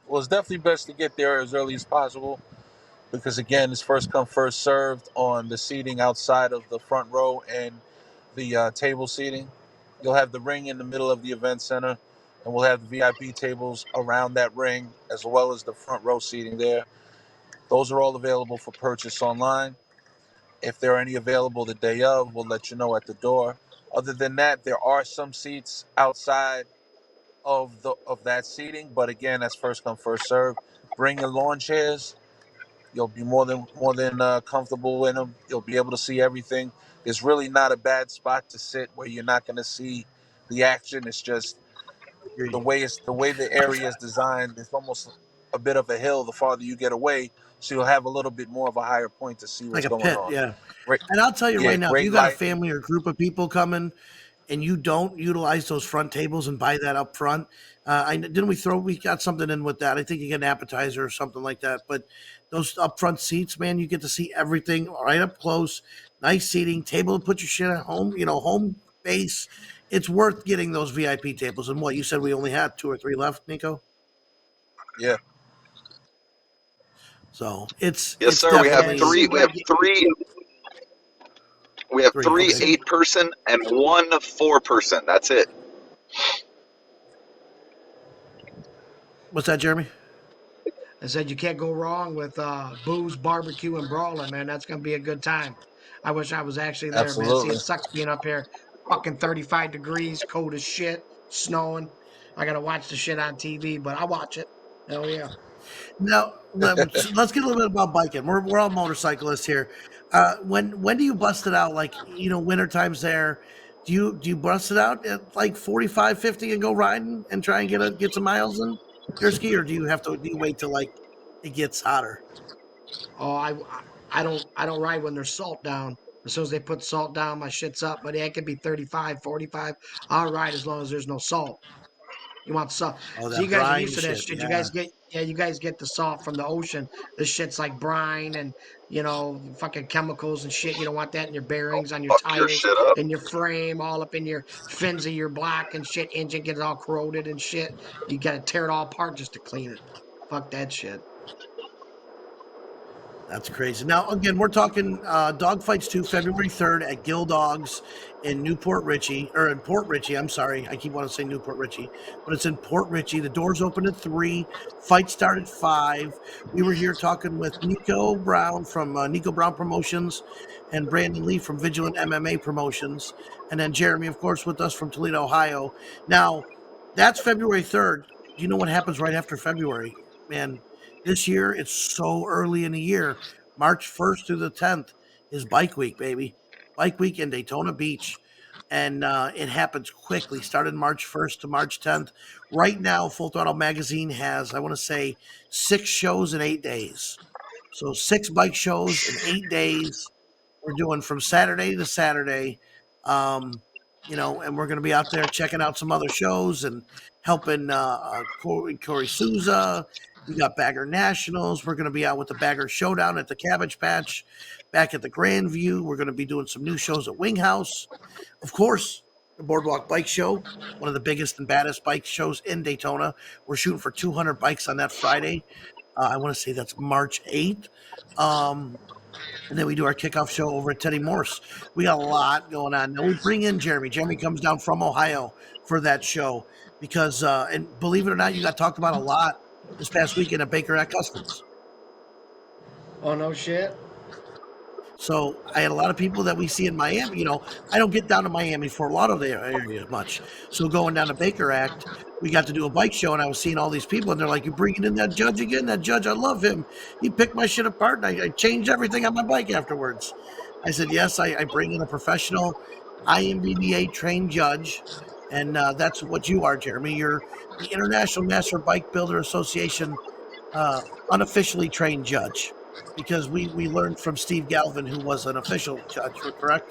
Well, it's definitely best to get there as early as possible because again, it's first come first served on the seating outside of the front row and the table seating. You'll have the ring in the middle of the event center, and we'll have the VIP tables around that ring as well as the front row seating there. Those are all available for purchase online. If there are any available the day of, we'll let you know at the door. Other than that, there are some seats outside of that seating, but again, that's first come first serve. Bring your lawn chairs. You'll be more than comfortable in them. You'll be able to see everything. There's really not a bad spot to sit where you're not going to see the action. It's just Agreed. the way the area is designed. It's almost a bit of a hill the farther you get away, so you'll have a little bit more of a higher point to see Like what's a going pit, on. yeah. Great, And I'll tell you yeah, right now, if you great got a lighting. family or group of people coming and you don't utilize those front tables and buy that up front, we got something in with that. I think you get an appetizer or something like that. But those upfront seats, man, you get to see everything right up close, nice seating, table to put your shit at home, home base. It's worth getting those VIP tables. And what you said, we only had 2 or 3 left, Nico. Yeah, So it's Yes, it's sir. We have Yeah, definitely three. you We have gotta get. three. We have 3. three Okay. See, 8-person and one 4-person. That's it. What's that, Jeremy? I said you can't go wrong with booze, barbecue, and brawling, man. That's gonna be a good time. I wish I was actually there, man. See, absolutely. it sucks being up here, fucking 35 degrees, cold as shit, snowing. I gotta watch the shit on TV, but I watch it. Hell yeah. Now, let's get a little bit about biking. We're all motorcyclists here. When do you bust it out? Like, winter time's there. Do you bust it out at like 45, 50 and go riding and try and get some miles in your ski, or do you wait till like it gets hotter? Oh, I don't ride when there's salt down. As soon as they put salt down, my shit's up. But yeah, it could be 35, 45. I'll ride as long as there's no salt. You want salt. Oh, So you that guys are brine used to that shit. shit. Yeah, You guys get the salt from the ocean. This shit's like brine and, fucking chemicals and shit. You don't want that in your I'll bearings, on your fuck your tires, shit up. in your frame, all up in your fins of your block and shit. Engine gets all corroded and shit. You gotta tear it all apart just to clean it. Fuck that shit. that's crazy. Now, again, we're talking Dog Fights 2, February 3rd at Gill Dogs in Newport Richey, or in Port Richey. I'm sorry. I keep wanting to say Newport Richey, but it's in Port Richey. The doors open at 3, fight start at 5. We were here talking with Nico Brown from Nico Brown Promotions and Brandon Lee from Vigilant MMA Promotions. And then Jeremy, of course, with us from Toledo, Ohio. Now, that's February 3rd. Do you know what happens right after February? Man, this year, it's so early in the year. March 1st through the 10th is Bike Week, baby. Bike Week in Daytona Beach. And it happens quickly, started March 1st to March 10th. Right now, Full Throttle Magazine has, I want to say, 6 shows in 8 days. So 6 bike shows in 8 days. We're doing from Saturday to Saturday. And we're going to be out there checking out some other shows and helping Corey Souza. We got Bagger Nationals. We're going to be out with the Bagger Showdown at the Cabbage Patch, back at the Grandview. We're going to be doing some new shows at Wing House. Of course, the Boardwalk Bike Show, one of the biggest and baddest bike shows in Daytona. We're shooting for 200 bikes on that Friday. I want to say that's March 8th. And then we do our kickoff show over at Teddy Morse. We got a lot going on. Now we bring in Jeremy. Jeremy comes down from Ohio for that show because, and believe it or not, you got talked about a lot this past weekend at Baker at Customs. Oh no shit. So I had a lot of people that we see in Miami. I don't get down to Miami for a lot of the area much. So going down to Baker Act, we got to do a bike show, and I was seeing all these people, and they're like, "You bringing in that judge again? That judge, I love him. He picked my shit apart, and I changed everything on my bike afterwards." I said, "Yes, I bring in a professional IMBBA trained judge, and that's what you are, Jeremy. You're the International Master Bike Builder Association uh, unofficially trained judge." Because we learned from Steve Galvin, who was an official judge, correct?